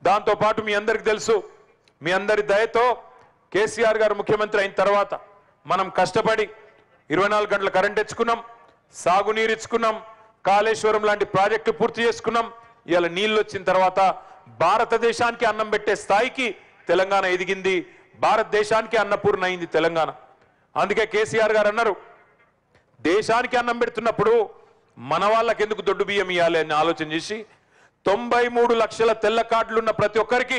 దాంతో పాటు మీ అందరికీ తెలుసు, మీ అందరి దయతో కేసీఆర్ గారు ముఖ్యమంత్రి అయిన తర్వాత మనం కష్టపడి 24 గంటల కరెంట్ తెచ్చుకున్నాం, సాగునీరు ఇచ్చుకున్నాం, కాళేశ్వరం లాంటి ప్రాజెక్టు పూర్తి చేసుకున్నాం. ఇవాళ నీళ్ళు వచ్చిన తర్వాత భారతదేశానికి అన్నం పెట్టే స్థాయికి తెలంగాణ ఎదిగింది, భారతదేశానికి అన్నపూర్ణ అయింది తెలంగాణ. అందుకే కేసీఆర్ గారు అన్నారు, దేశానికి అన్నం పెడుతున్నప్పుడు మన వాళ్ళకి ఎందుకు దొడ్డు బియ్యం ఇవ్వాలి అని ఆలోచన చేసి 93 లక్షల తెల్ల కార్డులున్న ప్రతి ఒక్కరికి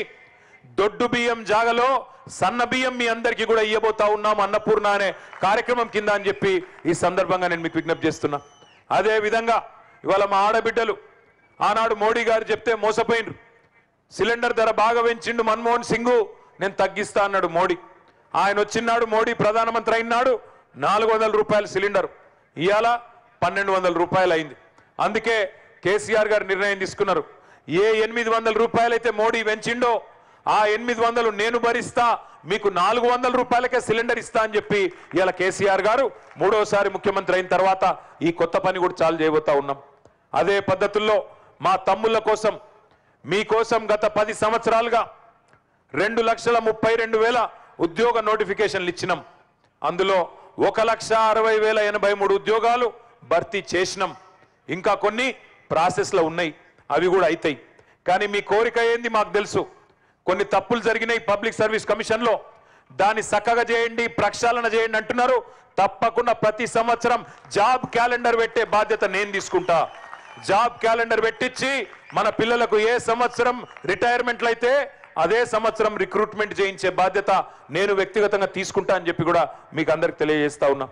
దొడ్డు బియ్యం జాగలో సన్న బియ్యం మీ అందరికీ కూడా ఇవ్వబోతా ఉన్నాం అన్నపూర్ణ అనే కార్యక్రమం కింద అని చెప్పి ఈ సందర్భంగా నేను మీకు విజ్ఞప్తి చేస్తున్నా. అదే విధంగా ఇవాళ మా ఆడబిడ్డలు ఆనాడు మోడీ గారు చెప్తే మోసపోయినరు. సిలిండర్ ధర బాగా పెంచిండు మన్మోహన్ సింగ్, నేను తగ్గిస్తా అన్నాడు మోడీ. ఆయన వచ్చినాడు మోడీ ప్రధానమంత్రి అయినాడు 400 రూపాయల సిలిండర్, ఇవాళ 1200 రూపాయలు అయింది. అందుకే కేసీఆర్ గారు నిర్ణయం తీసుకున్నారు, ఏ 800 రూపాయలైతే మోడీ పెంచిండో ఆ 800 నేను భరిస్తా, మీకు 400 రూపాయలకే సిలిండర్ ఇస్తా అని చెప్పి ఇవాళ కేసీఆర్ గారు మూడోసారి ముఖ్యమంత్రి అయిన తర్వాత ఈ కొత్త పని కూడా చాలు చేయబోతా ఉన్నాం. అదే పద్ధతుల్లో మా తమ్ముళ్ళ కోసం మీకోసం గత 10 సంవత్సరాలుగా 2,32,000 ఉద్యోగ నోటిఫికేషన్లు ఇచ్చినాం. అందులో 1,60,083 ఉద్యోగాలు భర్తీ చేసినాం. ఇంకా కొన్ని ప్రాసెస్లో ఉన్నాయి, అవి కూడా అవుతాయి. కానీ మీ కోరిక ఏంది మాకు తెలుసు, కొన్ని తప్పులు జరిగినాయి పబ్లిక్ సర్వీస్ కమిషన్లో, దాన్ని చక్కగా చేయండి, ప్రక్షాళన చేయండి అంటున్నారు. తప్పకుండా ప్రతి సంవత్సరం జాబ్ క్యాలెండర్ పెట్టే బాధ్యత నేను తీసుకుంటా. జాబ్ క్యాలెండర్ పెట్టించి మన పిల్లలకు ఏ సంవత్సరం రిటైర్మెంట్లు అయితే అదే సంవత్సరం రిక్రూట్మెంట్ చేయించే బాధ్యత నేను వ్యక్తిగతంగా తీసుకుంటా అని చెప్పి కూడా మీకు అందరికి తెలియజేస్తా ఉన్నా.